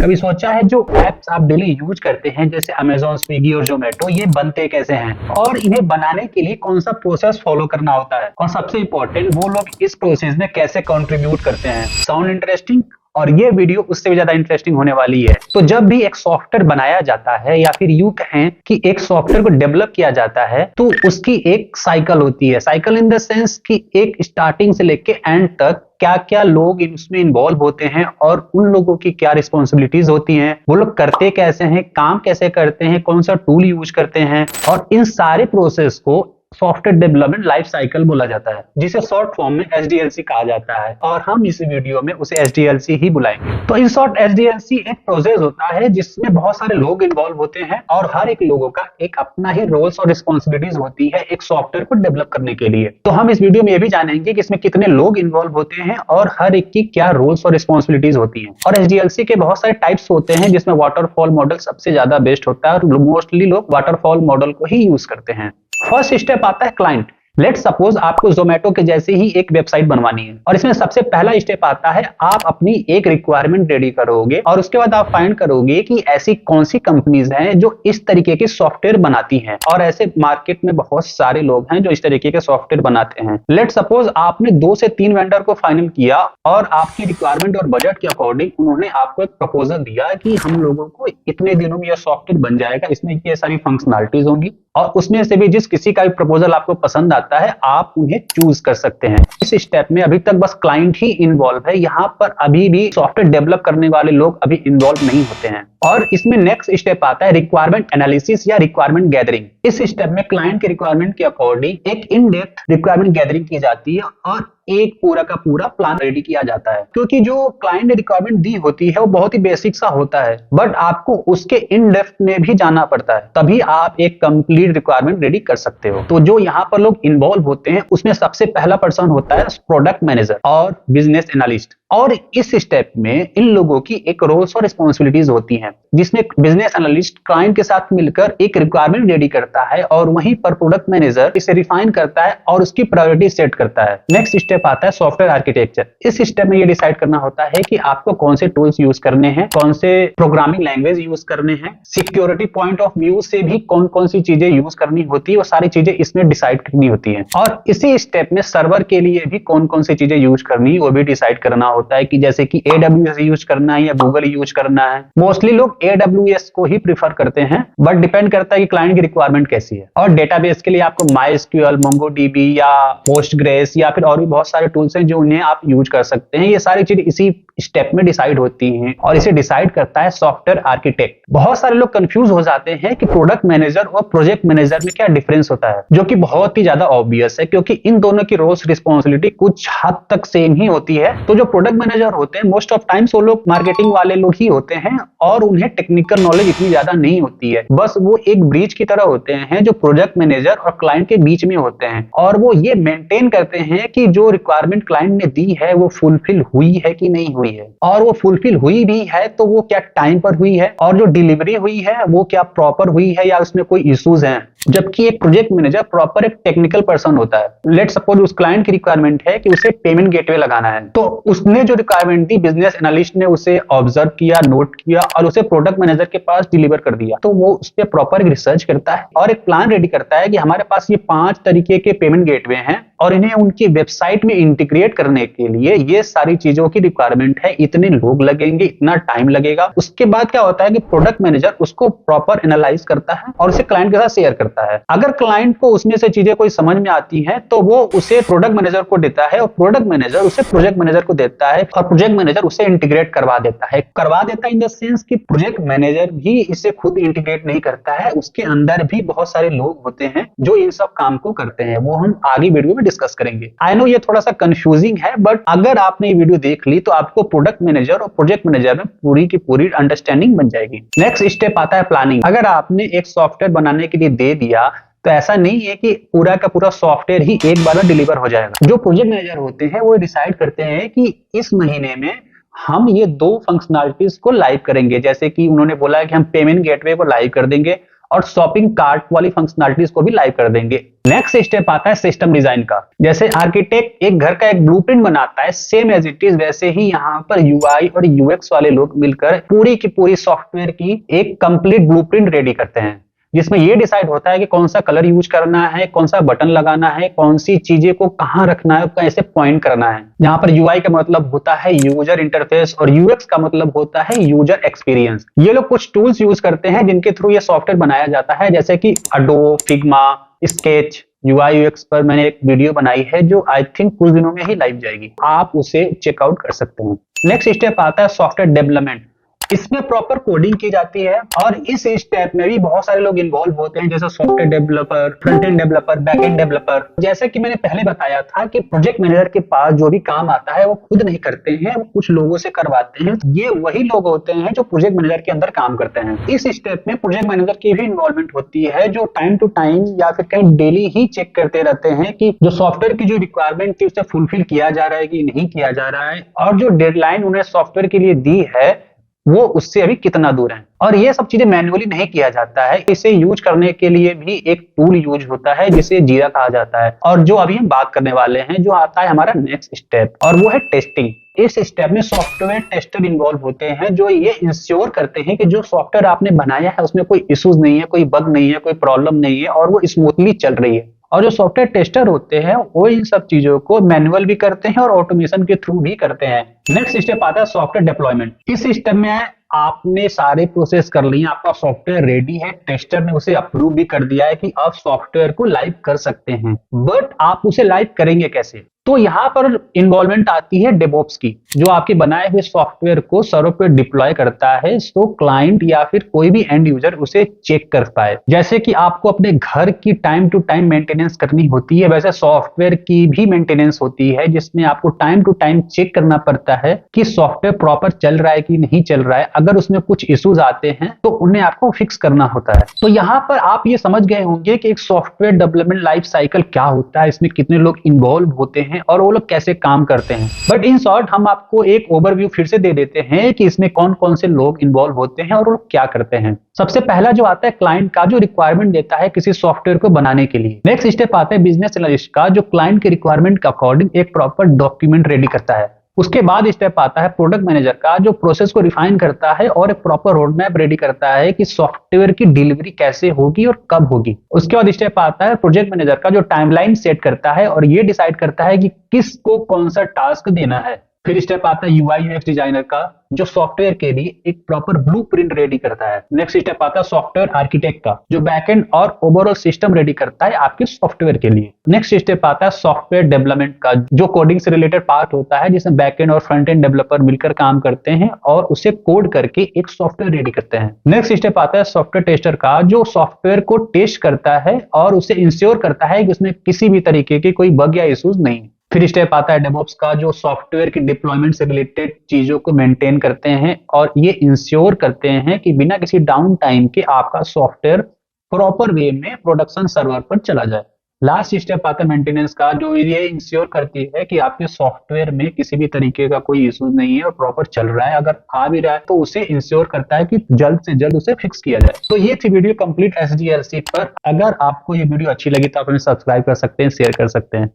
कभी सोचा है जो एप्स आप डेली यूज करते हैं जैसे अमेजोन, स्विगी और जोमेटो, ये बनते कैसे हैं और इन्हें बनाने के लिए कौन सा प्रोसेस फॉलो करना होता है, और सबसे इम्पोर्टेंट वो लोग इस प्रोसेस में कैसे कंट्रीब्यूट करते हैं। Sound interesting? और ये वीडियो उससे भी ज्यादा इंटरेस्टिंग होने वाली है। तो जब भी एक सॉफ्टवेयर बनाया जाता है या फिर यूं कहें कि एक सॉफ्टवेयर को डेवलप किया जाता है तो उसकी एक साइकिल होती है। साइकिल इन द सेंस कि एक स्टार्टिंग से लेके एंड तक क्या क्या लोग इसमें इन्वॉल्व होते हैं और उन लोगों की क्या रिस्पॉन्सिबिलिटीज होती हैं, वो लोग करते कैसे हैं, काम कैसे करते हैं, कौन सा टूल यूज करते हैं, और इन सारे प्रोसेस को सॉफ्टवेयर डेवलपमेंट लाइफ साइकिल बोला जाता है, जिसे शॉर्ट फॉर्म में एसडीएलसी कहा जाता है, और हम इस वीडियो में उसे एसडीएलसी ही बुलाएंगे। तो इन शॉर्ट एसडीएलसी एक प्रोसेस होता है जिसमें बहुत सारे लोग इन्वॉल्व होते हैं और हर एक लोगों का एक अपना ही रोल्स और रिस्पॉन्सिबिलिटीज होती है एक सॉफ्टवेयर को डेवलप करने के लिए। तो हम इस वीडियो में ये भी जानेंगे कि इसमें कितने लोग इन्वॉल्व होते हैं और हर एक की क्या रोल्स और रिस्पॉन्सिबिलिटीज होती हैं। और एसडीएलसी के बहुत सारे टाइप्स होते हैं जिसमें वाटरफॉल मॉडल सबसे ज्यादा बेस्ट होता है और मोस्टली लोग वाटरफॉल मॉडल को ही यूज करते हैं। फर्स्ट स्टेप आता है क्लाइंट। लेट्स सपोज आपको जोमेटो के जैसे ही एक वेबसाइट बनवानी है और इसमें सबसे पहला स्टेप आता है आप अपनी एक रिक्वायरमेंट रेडी करोगे और उसके बाद आप फाइंड करोगे कि ऐसी कौन सी कंपनीज हैं जो इस तरीके के सॉफ्टवेयर बनाती हैं, और ऐसे मार्केट में बहुत सारे लोग हैं जो इस तरीके के सॉफ्टवेयर बनाते हैं। लेट्स सपोज आपने 2 से 3 वेंडर को फाइनल किया और आपकी रिक्वायरमेंट और बजट के अकॉर्डिंग उन्होंने आपको एक प्रपोजल दिया कि हम लोगों को इतने दिनों में यह सॉफ्टवेयर बन जाएगा, इसमें ये सारी फंक्शनलिटीज होंगी, और उसमें से भी जिस किसी का भी प्रपोजल आपको पसंद आता है आप उन्हें चूज कर सकते हैं। इस स्टेप में अभी तक बस क्लाइंट ही इन्वॉल्व है, यहाँ पर अभी भी सॉफ्टवेयर डेवलप करने वाले लोग अभी इन्वॉल्व नहीं होते हैं। और इसमें नेक्स्ट स्टेप आता है रिक्वायरमेंट एनालिसिस या रिक्वायरमेंट गैदरिंग। इस स्टेप में क्लाइंट के रिक्वायरमेंट के अकॉर्डिंग एक इन डेप्थ रिक्वायरमेंट गैदरिंग की जाती है और एक पूरा का पूरा प्लान रेडी किया जाता है, क्योंकि जो क्लाइंट ने रिक्वायरमेंट दी होती है वो बहुत ही बेसिक सा होता है, बट आपको उसके इन डेप्थ में भी जाना पड़ता है, तभी आप एक कंप्लीट रिक्वायरमेंट रेडी कर सकते हो। तो जो यहाँ पर लोग इन्वॉल्व होते हैं उसमें सबसे पहला पर्सन होता है प्रोडक्ट मैनेजर और बिजनेस एनालिस्ट, और इस स्टेप में इन लोगों की एक रोल्स और रिस्पॉन्सिबिलिटीज होती हैं, जिसमें बिजनेस एनालिस्ट क्लाइंट के साथ मिलकर एक रिक्वायरमेंट रेडी करता है और वहीं पर प्रोडक्ट मैनेजर इसे रिफाइन करता है और उसकी प्रायोरिटी सेट करता है। नेक्स्ट स्टेप आता है सॉफ्टवेयर आर्किटेक्चर। इस स्टेप में ये डिसाइड करना होता है कि आपको कौन से टूल्स यूज करने हैं, कौन से प्रोग्रामिंग लैंग्वेज यूज करने हैं, सिक्योरिटी पॉइंट ऑफ व्यू से भी कौन कौन सी चीजें यूज करनी होती है, वो सारी चीजें इसमें डिसाइड करनी होती है। और इसी स्टेप में सर्वर के लिए भी कौन कौन सी चीजें यूज करनी है वो भी डिसाइड करना होता है, कि जैसे कि AWS यूज करना है या गूगल यूज करना है। मोस्टली लोग AWS को ही प्रीफर करते हैं, बट डिपेंड करता है कि क्लाइंट की रिक्वायरमेंट कैसी है। और डेटाबेस के लिए आपको MySQL, MongoDB या Postgres या फिर और भी बहुत सारे टूल्स हैं जो उन्हें आप यूज कर सकते हैं। ये सारी चीज इसी स्टेप में डिसाइड होती हैं और इसे डिसाइड करता है सॉफ्टवेयर आर्किटेक्ट। बहुत सारे लोग कंफ्यूज हो जाते हैं कि प्रोडक्ट मैनेजर और प्रोजेक्ट मैनेजर में क्या डिफरेंस होता है, जो कि बहुत ही ज्यादा ऑब्वियस है, क्योंकि इन दोनों की रोल्स रिस्पॉन्सिबिलिटी कुछ हद तक सेम ही होती है। तो जो प्रोडक्ट मैनेजर होते हैं मोस्ट ऑफ टाइम्स वो लोग मार्केटिंग वाले लोग ही होते हैं और उन्हें टेक्निकल नॉलेज इतनी ज्यादा नहीं होती है, बस वो एक ब्रिज की तरह होते हैं जो प्रोजेक्ट मैनेजर और क्लाइंट के बीच में होते हैं, और वो ये मेंटेन करते हैं कि जो रिक्वायरमेंट क्लाइंट ने दी है वो फुलफिल हुई है कि नहीं हुई है, और वो फुलफिल हुई भी है तो वो क्या टाइम पर हुई है, और जो डिलीवरी हुई है वो क्या प्रॉपर हुई है या उसमें कोई इश्यूज हैं। जबकि एक प्रोजेक्ट मैनेजर प्रॉपर एक टेक्निकल पर्सन होता है। लेट्स सपोज उस क्लाइंट की रिक्वायरमेंट है कि उसे पेमेंट गेटवे लगाना है, तो उसने जो रिक्वायरमेंट दी बिजनेस एनालिस्ट ने उसे ऑब्जर्व किया, नोट किया और उसे प्रोडक्ट मैनेजर के पास डिलीवर कर दिया। तो वो उस पर प्रॉपर रिसर्च करता है और एक प्लान रेडी करता है कि हमारे पास ये 5 तरीके के पेमेंट गेटवे हैं और इन्हें उनकी वेबसाइट में इंटीग्रेट करने के लिए ये सारी चीजों की रिक्वायरमेंट है, इतने लोग लगेंगे, इतना टाइम लगेगा। उसके बाद क्या होता है कि प्रोडक्ट मैनेजर उसको प्रॉपर एनालाइज करता है और उसे क्लाइंट के साथ शेयर करता है। अगर क्लाइंट को उसमें से चीजें कोई समझ में आती हैं तो वो उसे प्रोडक्ट मैनेजर को देता है और प्रोडक्ट मैनेजर उसे प्रोजेक्ट मैनेजर को देता है और प्रोजेक्ट मैनेजर उसे इंटीग्रेट करवा देता है। इन द सेंस कि प्रोजेक्ट मैनेजर भी इसे खुद इंटीग्रेट नहीं करता है, उसके अंदर भी बहुत सारे लोग होते हैं जो इन सब काम को करते हैं, वो हम आगे वीडियो में डिस्कस करेंगे। आई नो ये थोड़ा सा कंफ्यूजिंग है, बट अगर आपने ये वीडियो देख ली तो आपको प्रोडक्ट मैनेजर और प्रोजेक्ट मैनेजर में पूरी की पूरी अंडरस्टैंडिंग बन जाएगी। नेक्स्ट स्टेप आता है प्लानिंग। अगर आपने एक सॉफ्टवेयर बनाने के लिए दे दिया तो ऐसा नहीं है कि पूरा का पूरा सॉफ्टवेयर ही एक बार में डिलीवर हो जाएगा। जो प्रोजेक्ट मैनेजर होते हैं वो डिसाइड करते हैं कि इस महीने में हम ये 2 फंक्शनलिटीज को लाइव करेंगे, जैसे कि उन्होंने बोला कि हम पेमेंट गेटवे को लाइव कर देंगे और शॉपिंग कार्ट वाली फंक्शनलिटीज को भी लाइव कर देंगे। नेक्स्ट स्टेप आता है सिस्टम डिजाइन का। जैसे आर्किटेक्ट एक घर का एक ब्लूप्रिंट बनाता है, सेम एज इट इज वैसे ही यहाँ पर यूआई और यूएक्स वाले लोग मिलकर पूरी की पूरी सॉफ्टवेयर की एक कंप्लीट ब्लूप्रिंट रेडी करते हैं, जिसमें ये डिसाइड होता है कि कौन सा कलर यूज करना है, कौन सा बटन लगाना है, कौन सी चीजें को कहाँ रखना है, कैसे पॉइंट करना है। यहाँ पर यूआई का मतलब होता है यूजर इंटरफेस और यूएक्स का मतलब होता है यूजर एक्सपीरियंस। ये लोग कुछ टूल्स यूज करते हैं जिनके थ्रू ये सॉफ्टवेयर बनाया जाता है, जैसे कि Adobe, Figma, sketch. UI UX पर मैंने एक वीडियो बनाई है जो आई थिंक कुछ दिनों में ही लाइव जाएगी, आप उसे चेकआउट कर सकते हैं। नेक्स्ट स्टेप आता है सॉफ्टवेयर डेवलपमेंट। इसमें प्रॉपर कोडिंग की जाती है और इस स्टेप में भी बहुत सारे लोग इन्वॉल्व होते हैं, जैसे software developer, front end developer, back end developer. जैसे कि मैंने पहले बताया था कि प्रोजेक्ट मैनेजर के पास जो भी काम आता है वो खुद नहीं करते हैं, वो कुछ लोगों से करवाते हैं। ये वही लोग होते हैं जो प्रोजेक्ट मैनेजर के अंदर काम करते हैं। इस स्टेप में प्रोजेक्ट मैनेजर की भी इन्वॉल्वमेंट होती है, जो टाइम टू टाइम या फिर कहीं डेली ही चेक करते रहते हैं कि जो सॉफ्टवेयर की जो रिक्वायरमेंट थी उसे फुलफिल किया जा रहा है कि नहीं किया जा रहा है, और जो डेडलाइन उन्हें सॉफ्टवेयर के लिए दी है वो उससे अभी कितना दूर है। और ये सब चीजें मैन्युअली नहीं किया जाता है, इसे यूज करने के लिए भी एक टूल यूज होता है जिसे जीरा कहा जाता है। और जो अभी हम बात करने वाले हैं, जो आता है हमारा नेक्स्ट स्टेप, और वो है टेस्टिंग। इस स्टेप में सॉफ्टवेयर टेस्टर इन्वॉल्व होते हैं, जो ये इंश्योर करते हैं कि जो सॉफ्टवेयर आपने बनाया है उसमें कोई इश्यूज नहीं है, कोई बग नहीं है, कोई प्रॉब्लम नहीं है और वो स्मूथली चल रही है। और जो सॉफ्टवेयर टेस्टर होते हैं वो इन सब चीजों को मैनुअल भी करते हैं और ऑटोमेशन के थ्रू भी करते हैं। नेक्स्ट स्टेप आता है सॉफ्टवेयर डिप्लॉयमेंट। इस स्टेप में आपने सारे प्रोसेस कर लिए, आपका सॉफ्टवेयर रेडी है, टेस्टर ने उसे अप्रूव भी कर दिया है कि आप सॉफ्टवेयर को लाइव कर सकते हैं। बट आप उसे लाइव करेंगे कैसे? तो यहाँ पर इन्वॉल्वमेंट आती है डेवऑप्स की, जो आपके बनाए हुए सॉफ्टवेयर को सर्वर पर डिप्लॉय करता है सो क्लाइंट या फिर कोई भी एंड यूजर उसे चेक कर पाए। जैसे कि आपको अपने घर की टाइम टू टाइम मेंटेनेंस करनी होती है, वैसे सॉफ्टवेयर की भी मेंटेनेंस होती है, जिसमें आपको टाइम टू टाइम चेक करना पड़ता है कि सॉफ्टवेयर प्रॉपर चल रहा है कि नहीं चल रहा है। अगर उसमें कुछ इश्यूज आते हैं तो उन्हें आपको फिक्स करना होता है। तो यहाँ पर आप ये समझ गए होंगे कि एक सॉफ्टवेयर डेवलपमेंट लाइफ साइकिल क्या होता है, इसमें कितने लोग इन्वॉल्व होते हैं और वो लोग कैसे काम करते हैं। बट इन शॉर्ट हम आपको एक ओवरव्यू फिर से दे देते हैं कि इसमें कौन कौन से लोग इन्वॉल्व होते हैं और वो लोग क्या करते हैं। सबसे पहला जो आता है क्लाइंट का, जो रिक्वायरमेंट देता है किसी सॉफ्टवेयर को बनाने के लिए। नेक्स्ट स्टेप आता है बिजनेस एनालिस्ट का, जो क्लाइंट के रिक्वायरमेंट के अकॉर्डिंग एक प्रॉपर डॉक्यूमेंट रेडी करता है। उसके बाद स्टेप आता है प्रोडक्ट मैनेजर का, जो प्रोसेस को रिफाइन करता है और एक प्रॉपर रोड मैप रेडी करता है कि सॉफ्टवेयर की डिलीवरी कैसे होगी और कब होगी। उसके बाद स्टेप आता है प्रोजेक्ट मैनेजर का, जो टाइमलाइन सेट करता है और ये डिसाइड करता है कि किसको कौन सा टास्क देना है। फिर स्टेप आता है यूआई यूएक्स डिजाइनर का, जो सॉफ्टवेयर के लिए एक प्रॉपर ब्लूप्रिंट रेडी करता है। नेक्स्ट स्टेप आता है सॉफ्टवेयर आर्किटेक्ट का, जो बैकएंड और ओवरऑल सिस्टम रेडी करता है आपके सॉफ्टवेयर के लिए। नेक्स्ट स्टेप आता है सॉफ्टवेयर डेवलपमेंट का, जो कोडिंग से रिलेटेड पार्ट होता है, जिसमें बैकएंड और फ्रंट एंड डेवलपर मिलकर काम करते हैं और उसे कोड करके एक सॉफ्टवेयर रेडी करते हैं। नेक्स्ट स्टेप आता है सॉफ्टवेयर टेस्टर का, जो सॉफ्टवेयर को टेस्ट करता है और उसे इंश्योर करता है कि उसमें किसी भी तरीके के कोई बग या इश्यूज नहीं। फिर स्टेप आता है डेवऑप्स का, जो सॉफ्टवेयर की डिप्लॉयमेंट से रिलेटेड चीजों को मेंटेन करते हैं और ये इंश्योर करते हैं कि बिना किसी डाउन टाइम के आपका सॉफ्टवेयर प्रॉपर वे में प्रोडक्शन सर्वर पर चला जाए। लास्ट स्टेप आता है मेंटेनेंस का, जो ये इंश्योर करती है कि आपके सॉफ्टवेयर में किसी भी तरीके का कोई इशू नहीं है और प्रॉपर चल रहा है। अगर आ भी रहा है तो उसे इंश्योर करता है कि जल्द से जल्द उसे फिक्स किया जाए। तो ये थी वीडियो कंप्लीट एसडीएलसी पर। अगर आपको ये वीडियो अच्छी लगी तो आप हमें सब्सक्राइब कर सकते हैं, शेयर कर सकते हैं।